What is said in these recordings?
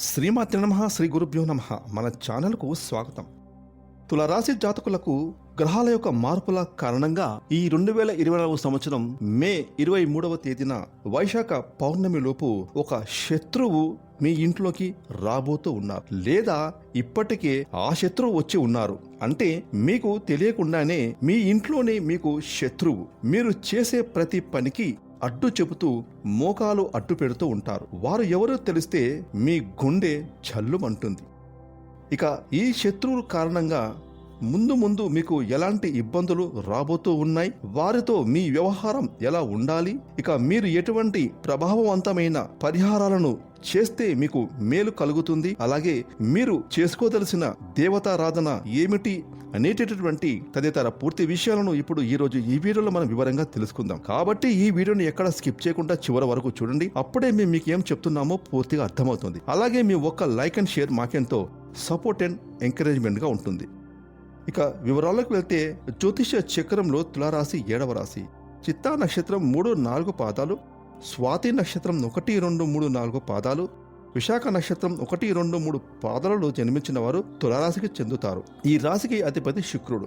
శ్రీమాత్రే నమః, శ్రీ గురుభ్యో నమః. మన ఛానల్కు స్వాగతం. తులారాశి జాతకులకు గ్రహాల యొక్క మార్పుల కారణంగా ఈ 2024 సంవత్సరం మే 23వ తేదీన వైశాఖ పౌర్ణమి లోపు ఒక శత్రువు మీ ఇంట్లోకి రాబోతూ ఉన్నారు, లేదా ఇప్పటికే ఆ శత్రువు వచ్చి ఉన్నారు. అంటే మీకు తెలియకుండానే మీ ఇంట్లోనే మీకు శత్రువు మీరు చేసే ప్రతి పనికి అడ్డు చెబుతూ మోకాలు అడ్డు పెడుతూ ఉంటారు. వారు ఎవరో తెలిస్తే మీ గుండె జల్లుమంటుంది. ఇక ఈ శత్రువుల కారణంగా ముందు మీకు ఎలాంటి ఇబ్బందులు రాబోతూ ఉన్నాయి, వారితో మీ వ్యవహారం ఎలా ఉండాలి, ఇక మీరు ఎటువంటి ప్రభావవంతమైన పరిహారాలను చేస్తే మీకు మేలు కలుగుతుంది, అలాగే మీరు చేసుకోదలసిన దేవతారాధన ఏమిటి అనేటటువంటి తదితర పూర్తి విషయాలను ఇప్పుడు ఈరోజు ఈ వీడియోలో మనం వివరంగా తెలుసుకుందాం. కాబట్టి ఈ వీడియోని ఎక్కడ స్కిప్ చేయకుండా చివరి వరకు చూడండి. అప్పుడే మేము మీకు ఏం చెప్తున్నామో పూర్తిగా అర్థమవుతుంది. అలాగే మీ ఒక్క లైక్ అండ్ షేర్ మాకెంతో సపోర్ట్ అండ్ ఎంకరేజ్మెంట్ గా ఉంటుంది. ఇక వివరాలకు వెళ్తే జ్యోతిష చక్రంలో తులారాశి 7వ రాశి. చిత్తా నక్షత్రం 3-4 పాదాలు, స్వాతి నక్షత్రం 1-2-3-4 పాదాలు, విశాఖ నక్షత్రం 1-2-3 పాదాలలో జన్మించిన వారు తులారాశికి చెందుతారు. ఈ రాశికి అధిపతి శుక్రుడు.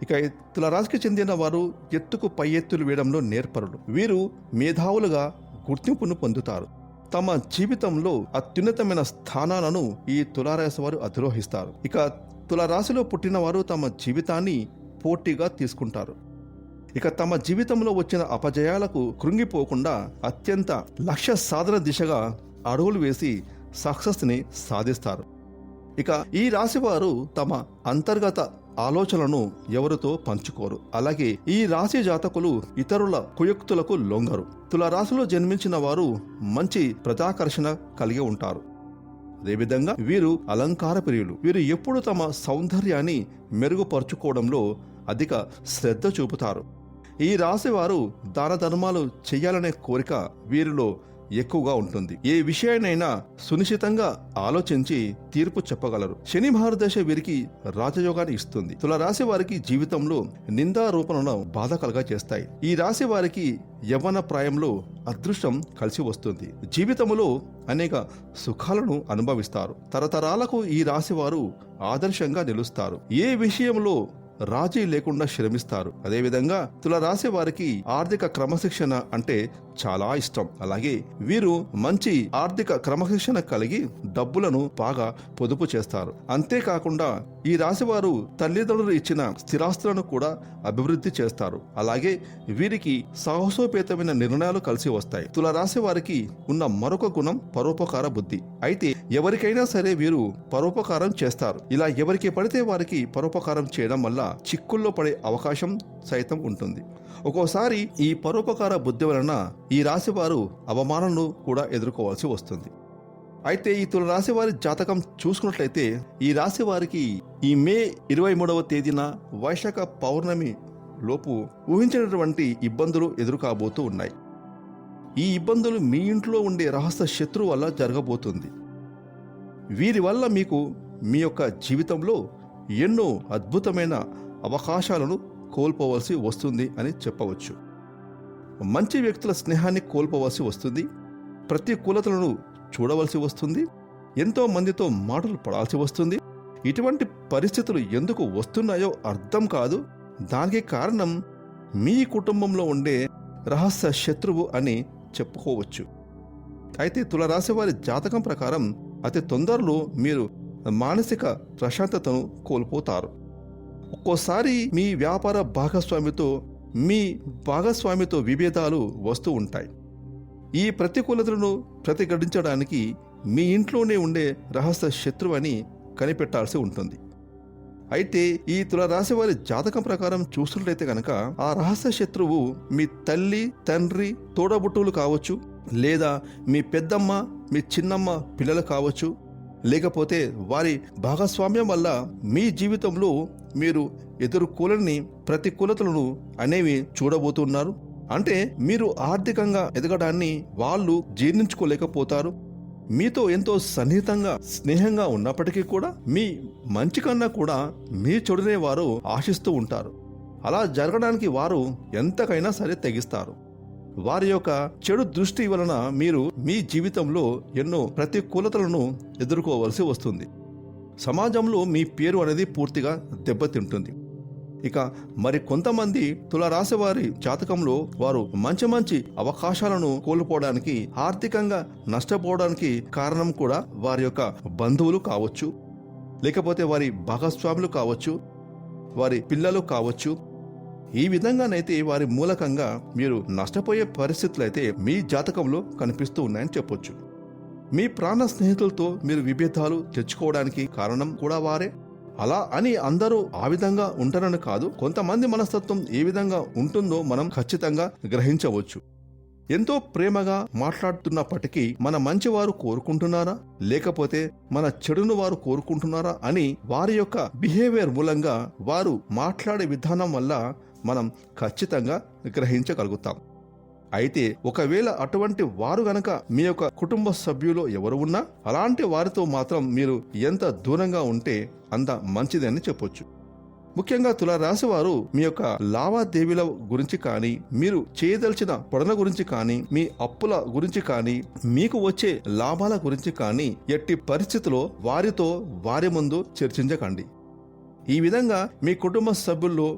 ఇక తులారాశికి చెందిన వారు ఎత్తుకు పై ఎత్తులు వేయడంలో నేర్పరులు. వీరు మేధావులుగా గుర్తింపును పొందుతారు. తమ జీవితంలో అత్యున్నతమైన స్థానాలను ఈ తులారాశి వారు అధిరోహిస్తారు. ఇక తులారాశిలో పుట్టిన వారు తమ జీవితాన్ని పోటీగా తీసుకుంటారు. ఇక తమ జీవితంలో వచ్చిన అపజయాలకు కృంగిపోకుండా అత్యంత లక్ష్య సాధన దిశగా అడుగులు వేసి సక్సెస్ని సాధిస్తారు. ఇక ఈ రాశి వారు తమ అంతర్గత ఆలోచనలను ఎవరితో పంచుకోరు. అలాగే ఈ రాశి జాతకులు ఇతరుల కుయుక్తులకు లొంగరు. తులారాశిలో జన్మించిన వారు మంచి ప్రజాకర్షణ కలిగి ఉంటారు. అదేవిధంగా వీరు అలంకార ప్రియులు. వీరు ఎప్పుడు తమ సౌందర్యాన్ని మెరుగుపరుచుకోవడంలో అధిక శ్రద్ధ చూపుతారు. ఈ రాశి వారు దాన ధర్మాలు చేయాలనే కోరిక వీరిలో ఎక్కువగా ఉంటుంది. ఏ విషయాన్నైనా సునిశ్చితంగా ఆలోచించి తీర్పు చెప్పగలరు. శని మహర్దశ వీరికి రాజయోగాన్ని ఇస్తుంది. తులారాశి వారికి జీవితంలో నిందారూపణను బాధ కలగా చేస్తాయి. ఈ రాశి వారికి యవ్వన ప్రాయంలో అదృష్టం కలిసి వస్తుంది. జీవితంలో అనేక సుఖాలను అనుభవిస్తారు. తరతరాలకు ఈ రాశి వారు ఆదర్శంగా నిలుస్తారు. ఏ విషయంలో రాజీ లేకుండా శ్రమిస్తారు. అదేవిధంగా తులారాశి వారికి ఆర్థిక క్రమశిక్షణ అంటే చాలా ఇష్టం. అలాగే వీరు మంచి ఆర్థిక క్రమశిక్షణ కలిగి డబ్బులను బాగా పొదుపు చేస్తారు. అంతేకాకుండా ఈ రాశి వారు తల్లిదండ్రులు ఇచ్చిన స్థిరాస్తులను కూడా అభివృద్ధి చేస్తారు. అలాగే వీరికి సాహసోపేతమైన నిర్ణయాలు కలిసి వస్తాయి. తులారాశి వారికి ఉన్న మరొక గుణం పరోపకార బుద్ధి. అయితే ఎవరికైనా సరే వీరు పరోపకారం చేస్తారు. ఇలా ఎవరికి పడితే వారికి పరోపకారం చేయడం వల్ల చిక్కుల్లో పడే అవకాశం సైతం ఉంటుంది. ఒక్కోసారి ఈ పరోపకార బుద్ధి వలన ఈ రాశి వారు అవమానాలను కూడా ఎదుర్కోవాల్సి వస్తుంది. అయితే ఈ తులారాశి వారి జాతకం చూసుకున్నట్లయితే ఈ రాశి వారికి ఈ మే 23వ తేదీన వైశాఖ పౌర్ణమి లోపు ఊహించినటువంటి ఇబ్బందులు ఎదురుకాబోతూ ఉన్నాయి. ఈ ఇబ్బందులు మీ ఇంట్లో ఉండే రహస్య శత్రువు వల్ల జరగబోతుంది. వీరి వల్ల మీకు మీ యొక్క జీవితంలో ఎన్నో అద్భుతమైన అవకాశాలను కోల్పోవలసి వస్తుంది అని చెప్పవచ్చు. మంచి వ్యక్తుల స్నేహాన్ని కోల్పోవలసి వస్తుంది. ప్రతికూలతలను చూడవలసి వస్తుంది. ఎంతో మందితో మాటలు పడాల్సి వస్తుంది. ఇటువంటి పరిస్థితులు ఎందుకు వస్తున్నాయో అర్థం కాదు. దానికి కారణం మీ కుటుంబంలో ఉండే రహస్య శత్రువు అని చెప్పుకోవచ్చు. అయితే తులారాశి వారి జాతకం ప్రకారం అతి తొందరలో మీరు మానసిక ప్రశాంతతను కోల్పోతారు. ఒక్కోసారి మీ వ్యాపార భాగస్వామితో విభేదాలు వస్తూ ఉంటాయి. ఈ ప్రతికూలతలను ప్రతిఘటించడానికి మీ ఇంట్లోనే ఉండే రహస్య శత్రువు అని కనిపెట్టాల్సి ఉంటుంది. అయితే ఈ తులారాశి వారి జాతకం ప్రకారం చూస్తున్నట్లయితే కనుక ఆ రహస్య శత్రువు మీ తల్లి, తండ్రి, తోడబుట్టువులు కావచ్చు, లేదా మీ పెద్దమ్మ, మీ చిన్నమ్మ పిల్లలు కావచ్చు, లేకపోతే వారి భాగస్వామ్యం వల్ల మీ జీవితంలో మీరు ఎదుర్కోలేని ప్రతికూలతలను అనేవి చూడబోతున్నారు. అంటే మీరు ఆర్థికంగా ఎదగడాన్ని వాళ్ళు జీర్ణించుకోలేకపోతారు. మీతో ఎంతో సన్నిహితంగా స్నేహంగా ఉన్నప్పటికీ కూడా మీ మంచి కన్నా కూడా మీ చెడునే వారు ఆశిస్తూ ఉంటారు. అలా జరగడానికి వారు ఎంతకైనా సరే తెగిస్తారు. వారి యొక్క చెడు దృష్టి వలన మీరు మీ జీవితంలో ఎన్నో ప్రతికూలతలను ఎదుర్కోవలసి వస్తుంది. సమాజంలో మీ పేరు అనేది పూర్తిగా దెబ్బతింటుంది. ఇక మరి కొంతమంది తులారాశి వారి జాతకంలో వారు మంచి అవకాశాలను కోల్పోవడానికి, ఆర్థికంగా నష్టపోవడానికి కారణం కూడా వారి యొక్క బంధువులు కావచ్చు, లేకపోతే వారి భాగస్వాములు కావచ్చు, వారి పిల్లలు కావచ్చు. ఈ విధంగానైతే వారి మూలకంగా మీరు నష్టపోయే పరిస్థితులు అయితే మీ జాతకంలో కనిపిస్తూ ఉన్నాయని చెప్పొచ్చు. మీ ప్రాణ స్నేహితులతో మీరు విభేదాలు తెచ్చుకోవడానికి కారణం కూడా వారే. అలా అని అందరూ ఆ విధంగా ఉంటారని కాదు, కొంతమంది మనస్తత్వం ఏ విధంగా ఉంటుందో మనం ఖచ్చితంగా గ్రహించవచ్చు. ఎంతో ప్రేమగా మాట్లాడుతున్నప్పటికీ మన మంచి వారు కోరుకుంటున్నారా, లేకపోతే మన చెడును వారు కోరుకుంటున్నారా అని వారి యొక్క బిహేవియర్ మూలంగా, వారు మాట్లాడే విధానం వల్ల మనం ఖచ్చితంగా గ్రహించగలుగుతాం. అయితే ఒకవేళ అటువంటి వారు గనక మీ యొక్క కుటుంబ సభ్యులు ఎవరు ఉన్నా, అలాంటి వారితో మాత్రం మీరు ఎంత దూరంగా ఉంటే అంత మంచిదని చెప్పొచ్చు. ముఖ్యంగా తులారాశి వారు మీ యొక్క లావాదేవీల గురించి కానీ, మీరు చేయదలిచిన పొడల గురించి కానీ, మీ అప్పుల గురించి కానీ, మీకు వచ్చే లాభాల గురించి కానీ ఎట్టి పరిస్థితిలో వారితో వారి ముందు చర్చించకండి. ఈ విధంగా మీ కుటుంబ సభ్యుల్లో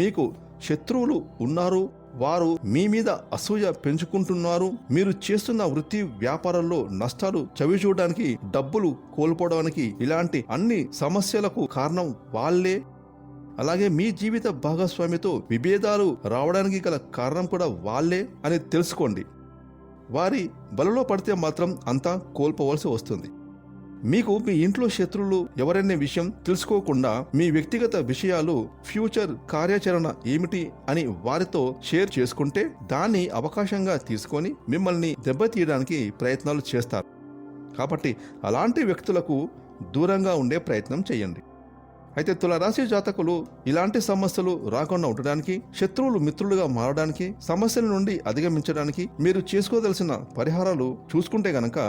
మీకు శత్రువులు ఉన్నారు, వారు మీ మీద అసూయ పెంచుకుంటున్నారు, మీరు చేస్తున్న వృత్తి వ్యాపారాల్లో నష్టాలు చవిచూడడానికి, డబ్బులు కోల్పోవడానికి, ఇలాంటి అన్ని సమస్యలకు కారణం వాళ్ళే. అలాగే మీ జీవిత భాగస్వామితో విభేదాలు రావడానికి గల కారణం కూడా వాళ్ళే అని తెలుసుకోండి. వారి బలలో పడితే మాత్రం అంతా కోల్పోవలసి వస్తుంది. మీకు మీ ఇంట్లో శత్రువులు ఎవరనే విషయం తెలుసుకోకుండా మీ వ్యక్తిగత విషయాలు, ఫ్యూచర్ కార్యాచరణ ఏమిటి అని వారితో షేర్ చేసుకుంటే దాన్ని అవకాశంగా తీసుకొని మిమ్మల్ని దెబ్బతీయడానికి ప్రయత్నాలు చేస్తారు. కాబట్టి అలాంటి వ్యక్తులకు దూరంగా ఉండే ప్రయత్నం చేయండి. అయితే తులారాశి జాతకులు ఇలాంటి సమస్యలు రాకుండా ఉండడానికి, శత్రువులు మిత్రులుగా మారడానికి, సమస్యల నుండి అధిగమించడానికి మీరు చేసుకోదలసిన పరిహారాలు చూసుకుంటే గనక,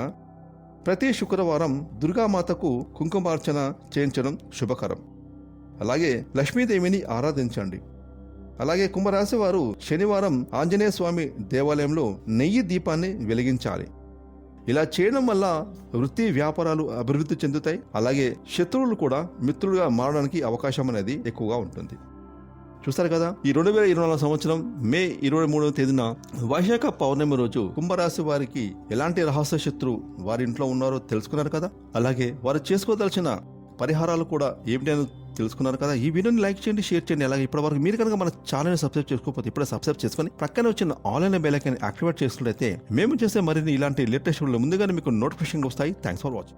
ప్రతి శుక్రవారం దుర్గామాతకు కుంకుమార్చన చేయించడం శుభకరం. అలాగే లక్ష్మీదేవిని ఆరాధించండి. అలాగే కుంభరాశి వారు శనివారం ఆంజనేయ స్వామి దేవాలయంలో నెయ్యి దీపాన్ని వెలిగించాలి. ఇలా చేయడం వల్ల వృత్తి వ్యాపారాలు అభివృద్ధి చెందుతాయి. అలాగే శత్రువులు కూడా మిత్రులుగా మారడానికి అవకాశం అనేది ఎక్కువగా ఉంటుంది. చూస్తారు కదా, ఈ 2024 సంవత్సరం మే 23వ తేదీన వైశాఖ పౌర్ణమి రోజు కుంభరాశి వారికి ఎలాంటి రహస్య శత్రువు వారి ఇంట్లో ఉన్నారో తెలుసుకున్నారు కదా. అలాగే వారు చేసుకోదలసిన పరిహారాలు కూడా ఏమిటని తెలుసుకున్నారు కదా. ఈ వీడియోని లైక్ చేయండి, షేర్ చేయండి. అలాగే ఇప్పటివరకు మీరు కనుక మన ఛానల్ని సబ్స్క్రైబ్ చేసుకోకపోతే ఇప్పుడే సబ్స్క్రైబ్ చేసుకొని పక్కనే వచ్చిన ఆన్లైన్ బెల్ ఐకాన్ యాక్టివేట్ చేసుకున్నట్లయితే మేము చేసే మరిన్ని ఇలాంటి లేటెస్ట్ వీడియోలు ముందుగానే మీకు నోటిఫికేషన్ వస్తాయి. Thanks for watching.